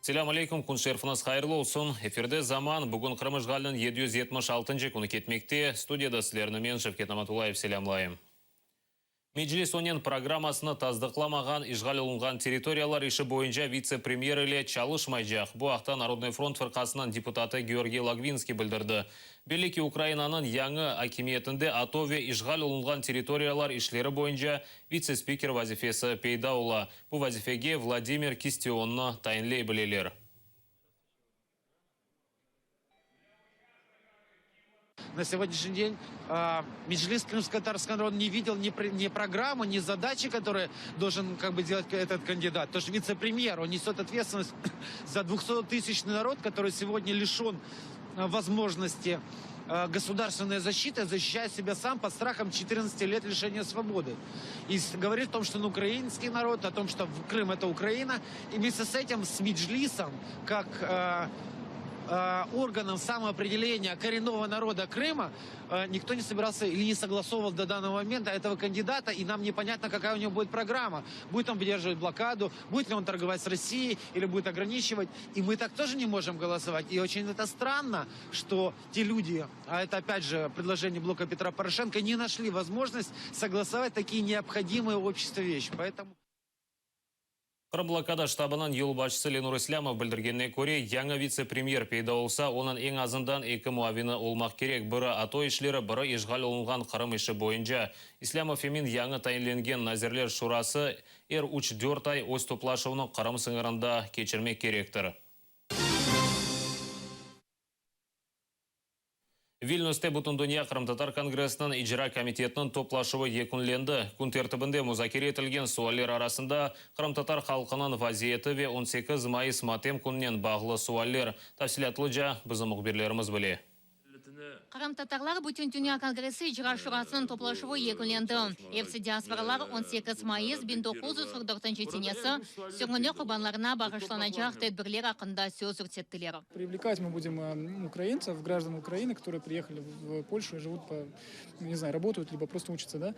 Selam aleykum, kun şerifiniz hayırlı olsun. Efirde zaman bugün Kırmışgal'ın 776. kunu ketmekte. Studiyada sizlerini men Şevket Amatulayev selamlayım. Meclis onun programmasını tazdықламаған işgal olunған территориялар işi boyunca вице-премьер ile çalışmayacak. Bu haqda Народный фронт фырқасының депутаты Георгий Лагвинский bildirdi. Belli ki Ukrayna'nın yanı hakimiyetinde ato ve işgal olunған территориялар işleri boyunca vice-spiker vazifesi peyda ola. Bu vazifege Vladimir Kistion'u tayinley bileler. На сегодняшний день Меджлис крымско-татарского народа не видел ни программы, ни задачи, которые должен делать этот кандидат. Потому что вице-премьер, он несет ответственность за 200-тысячный народ, который сегодня лишен возможности государственной защиты, защищая себя сам под страхом 14 лет лишения свободы. И говорит о том, что украинский народ, о том, что Крым это Украина. И вместе с этим, с Меджлисом, как органом самоопределения коренного народа Крыма, никто не собирался или не согласовывал до данного момента этого кандидата, и нам непонятно, какая у него будет программа. Будет он поддерживать блокаду, будет ли он торговать с Россией, или будет ограничивать. И мы так тоже не можем голосовать. И очень это странно, что те люди, а это опять же предложение блока Петра Порошенко, не нашли возможность согласовать такие необходимые обществу вещи. Поэтому... Қырым блокада штабынан ел башысы Ленур Ислямов білдіргеніне көре, яңа вице-премьер пейда олса, оның ең азындан 2 муавины олмақ керек. Бірі ато ішлері, бірі ешғал олынған Қырым іші бойынша. Ислямов емін яңы тайынленген Назирлер Шурасы 3-4 ай өз топлашуының Қырым сыңырында кечірмек керектір. Вильнюсте Бүтін Дүния Қырым-Татар Конгрессінің ижра комитетінің топлашуы екінленді. Күн тәртібінде музакире етілген суаллер арасында Қырым-Татар халқының вазиеті ве 18 майыс матем күннен бағылы суаллер. Тәфсилатлыжа біздің мұқберлеріміз біле. Қырым-татарлар Бүтін Дүния Конгрессы ижра шурасының топлашуы екінленді. Евсі диаспоралар 18 майыс 1944 тенесі сүргінде құрбанларына бағышланacak тәдбірлер ақында сөз үртеттілер. Привлекать мы будем украинцев, граждан Украины, которые приехали в Польшу и живут, не знаю, работают, либо просто учатся, да,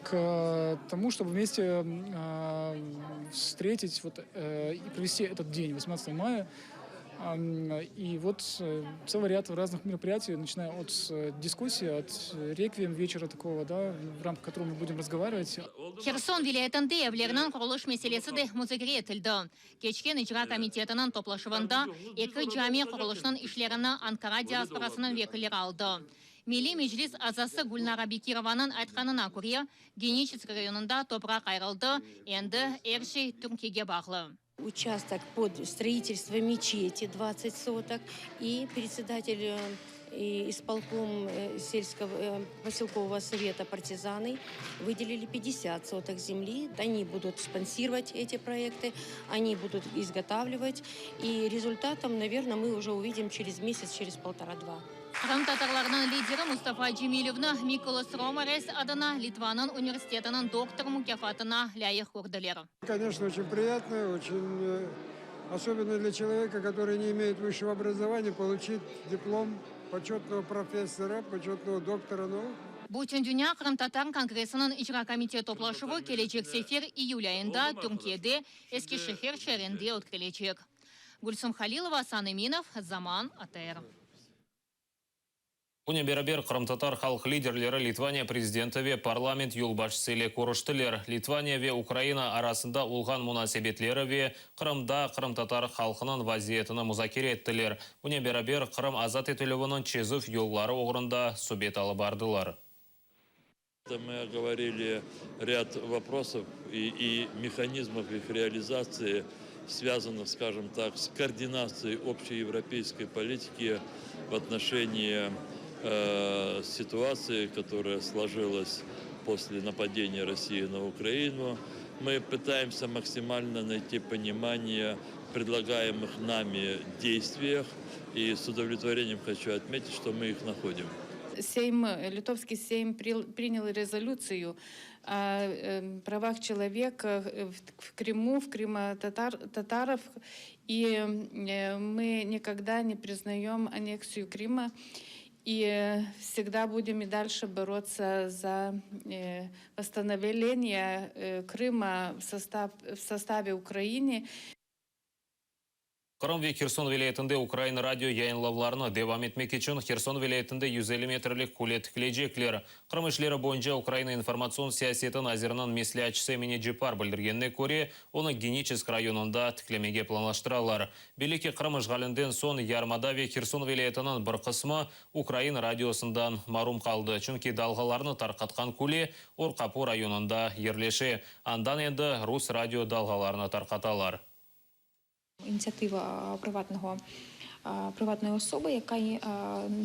к тому, чтобы вместе встретить и провести этот день, 18 мая. И вот целый ряд разных мероприятий, начиная от дискуссии, от реквием вечера такого, да, в рамках которого мы будем разговаривать. Херсон вилаятында евлерінің құрылыш мәселесі де музыкре етілді. Кечкен ижра комитетінің топлашуында екі жаме құрылышының ішлеріні Анкара диаспорасының векілері алды. Милли Меджлис азасы Гүлнара Бекированың айтқанына көре, Генический районында топырақ айрылды, енді әршей Түркияге бағлы. Участок под строительство мечети 20 соток, и председатель исполком сельского поселкового совета партизаны выделили 50 соток земли. Они будут спонсировать эти проекты, они будут изготавливать, и результатом, наверное, мы уже увидим через месяц, через 1,5-2. Қырым-татарларының лидері Мустафа Джемилевні Миколас Ромарес адына Литваның университетінің доктор мукафатына лайық көрділер. Конечно, очень приятно, очень особенно для человека, который не имеет высшего образования, получить диплом почетного профессора, почетного доктора наук. Бүтін Дүния Қырым-Татар Конгрессінің ижра комитет топлашуы келечек сефер июль айында Түркияде Eskişehir шәрінде өткелечек. Гүлсім Халилова, Асан Эминов, Zaman, АТР. Уне берабер Қырым-Татар халық лидерлері Литвания президенті ве парламент юлбашысы ile көріштілер. Литвания ве Украина арасында олған мұнасебетлері ве Қырымда Қырым-Татар халқының вазиетіні музакире еттілер. Уне берабер Қырым азат етілуінің чезув юллары оғырында субет алы бардылар. Мы оговорили ряд вопросов и механизмов их реализации, связанных, скажем так, с координацией общеевропейской политики в отношении ситуации, которая сложилась после нападения России на Украину. Мы пытаемся максимально найти понимание в предлагаемых нами действиях, и с удовлетворением хочу отметить, что мы их находим. Литовский Сейм принял резолюцию о правах человека в Крыму, в крымо-татаров, и мы никогда не признаем аннексию Крыма. И всегда будем и дальше бороться за восстановление Крыма в составе Украины. Қырым Херсон вилаятында Украина радио яйынлауларыны девам етмек үшін Херсон вилаятында 150 метрлік кулет клейджеклер. Қырым ішлері бойынша Украина информацион сиясетін азерінің меслячысы Эмине Джипар білдіргеніне көре, оны Геническ районында тіклемеге планлаштыралар. Белеке Қырым ішғалінден сон Ярмадаве Херсон вилаятының бір қысмы Украина радиосындан марум қалды. Чүнки далғаларыны тарқатқан куле Орқапу районында ерлеше. Андан енді Рус радио далғаларыны тарқаталар. Ініціатива приватної особи, яка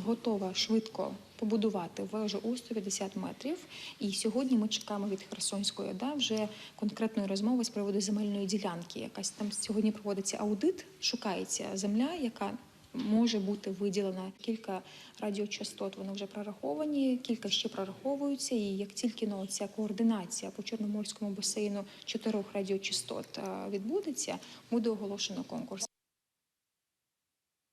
готова швидко побудувати вежу у 150 метрів. І сьогодні ми чекаємо від Херсонської ОДА вже конкретної розмови з приводу земельної ділянки. Якась там сьогодні проводиться аудит, шукається земля, яка може бути виділена. Кілька радіочастот вони вже прораховані, кілька ще прораховуються. І як тільки ця координація по Чорноморському басейну 4 радіочастот відбудеться, буде оголошено конкурс.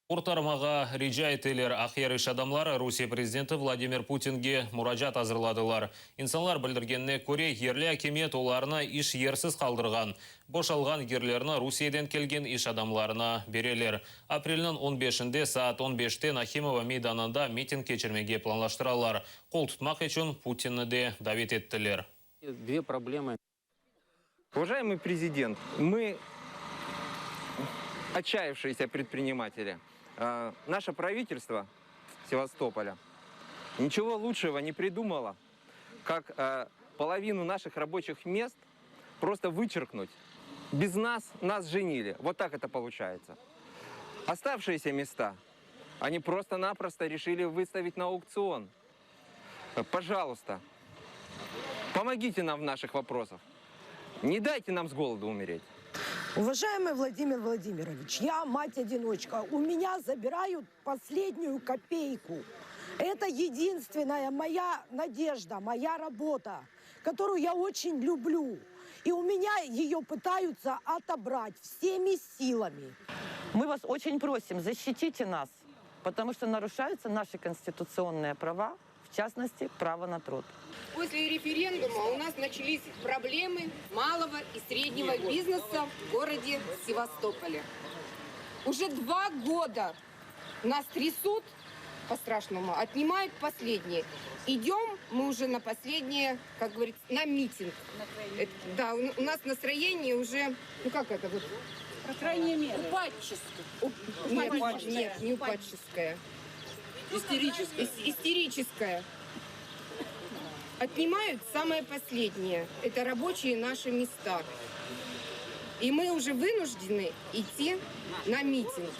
Ортармаға риджайтелер ақер іш адамлары Русия президенті Владимир Путинге мұражат азырладылар. Инсанлар білдіргеніне көре ерлі әкемет оларына иш ерсіз қалдырған. Бошалған ерлеріні Русиядан келген иш адамларына берелер. Апрелінің 15-інде саат 15-те Нахимова мейданында митинг кечірмеге планлаштыралар. Қол тұтмақ үшін Путинні де давет еттілер. Две проблемы. Уважаемый президент, мы отчаявшиеся предприниматели. Наше правительство Севастополя ничего лучшего не придумало, как половину наших рабочих мест просто вычеркнуть. Без нас женили. Вот так это получается. Оставшиеся места они просто-напросто решили выставить на аукцион. Пожалуйста, помогите нам в наших вопросах. Не дайте нам с голоду умереть. Уважаемый Владимир Владимирович, я мать-одиночка. У меня забирают последнюю копейку. Это единственная моя надежда, моя работа, которую я очень люблю. И у меня ее пытаются отобрать всеми силами. Мы вас очень просим, защитите нас, потому что нарушаются наши конституционные права, в частности, право на труд. После референдума у нас начались проблемы малого и среднего бизнеса в городе Севастополе. Уже 2 года нас трясут по-страшному, отнимают последние. Идем мы уже на последнее, как говорится, на митинг. Да, у нас настроение уже, ну как это вот? По крайней мере. Упадческое. Нет, не упадческое. Истерическое. Отнимают самое последнее. Это рабочие наши места. И мы уже вынуждены идти на митинг.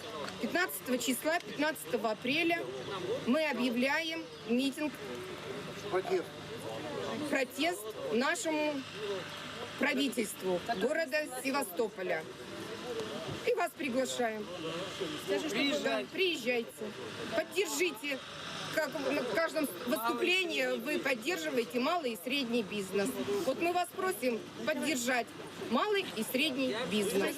15 числа, 15 апреля мы объявляем митинг, протест нашему правительству города Севастополя. И вас приглашаем. Приезжайте, поддержите. Как на каждом выступлении вы поддерживаете малый и средний бизнес. Вот мы вас просим поддержать малый и средний бизнес.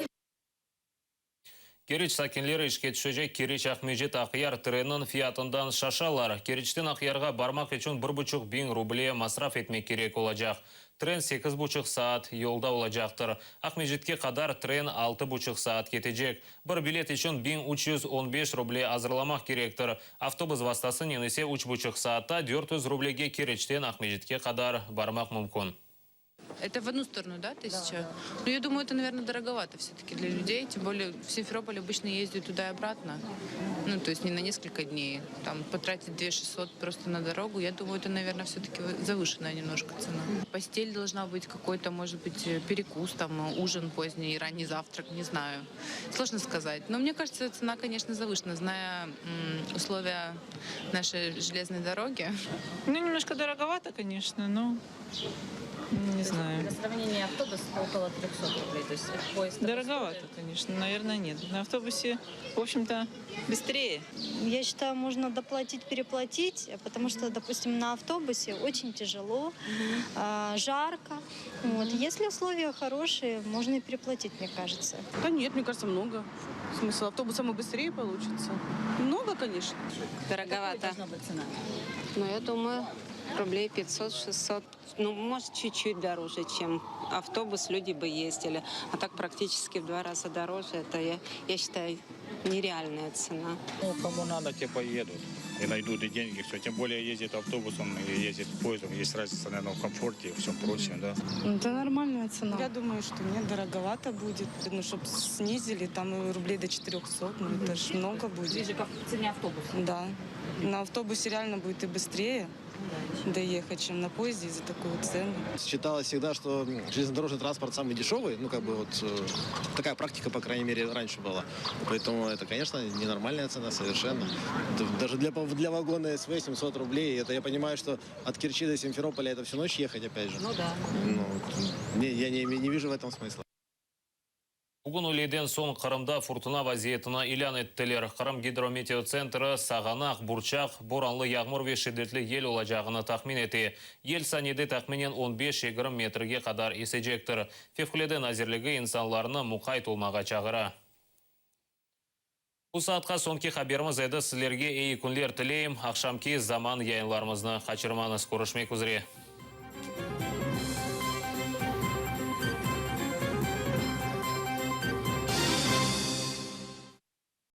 Кереч сакенлері ішке түшежек Кереч Ахмежет ақияр тренін фиатындан шашалар. Керечтен ақиярға бармақ үшін 1,5 bin рубле масраф етмек керек олacak. Трен 8,5 saat yolda olacaktır. Ахмежетке қадар трен 6,5 saat кетежек. Bir билет үшін 1315 рубле азырламақ керектір. Автобус вастасы ненесе 3,5 saatта 400 рублеге Керечтен Ахмежетке қадар бармақ мүмкін. Это в одну сторону, да, 1000? Ну, я думаю, это, наверное, дороговато все-таки для людей. Тем более в Симферополь обычно ездят туда и обратно. Ну, то есть не на несколько дней. Там потратить 2600 просто на дорогу. Я думаю, это, наверное, все-таки завышенная немножко цена. Постель должна быть какой-то, может быть, перекус, там, ужин поздний, ранний завтрак, не знаю. Сложно сказать. Но мне кажется, цена, конечно, завышена, зная условия нашей железной дороги. Ну, немножко дороговато, конечно, но... Не знаю. Для сравнения, автобус около 300 рублей. То есть поезд... Дороговато, конечно. Наверное, нет. На автобусе, в общем-то, быстрее. Я считаю, можно доплатить, переплатить, потому что, допустим, на автобусе очень тяжело, жарко. Вот. Если условия хорошие, можно и переплатить, мне кажется. Да нет, мне кажется, много. Смысл автобуса мы быстрее получится. Много, конечно. Дороговато. Какая должна быть цена? Ну, я думаю, Рублей 500-600. Ну, может, чуть-чуть дороже, чем автобус люди бы ездили. А так практически в 2 раза дороже. Это, я считаю, нереальная цена. Ну, кому надо, те поедут. И найдут и деньги, все. Тем более ездит автобусом и ездит поездом. Есть разница, наверное, в комфорте и всем прочем, да. Это нормальная цена. Я думаю, что нет, дороговато будет. Ну, чтобы снизили, там рублей до 400, ну, это ж много будет. Ближе к цене автобуса. Да. На автобусе реально будет и быстрее доехать, чем на поезде за такую цену. Считалось всегда, что железнодорожный транспорт самый дешевый. Ну, как бы вот такая практика, по крайней мере, раньше была. Поэтому это, конечно, ненормальная цена совершенно. Даже для вагона СВ 700 рублей. Это я понимаю, что от Керчи до Симферополя это всю ночь ехать, опять же. Ну да. Ну, я не вижу в этом смысла. Бүгін өледен соң Қырымда фуртуна вазиетіна илан еттілер. Қырым гидрометеоцентрі сағанақ, бұрчақ, боранлы яғмыр ве шидетлі ел олажағыны тахмин еті. Ел санеді тахминен 15-20 метрге қадар есежектір. Февкуледен әзірлігі инсанларыны мұқай толмаға чағыра. Бұл саатқа сонки хаберіміз еді сілерге ей күнлер тілейім. Ақшамки заман яйынларымызны қачырманыз көрішмек үзіре.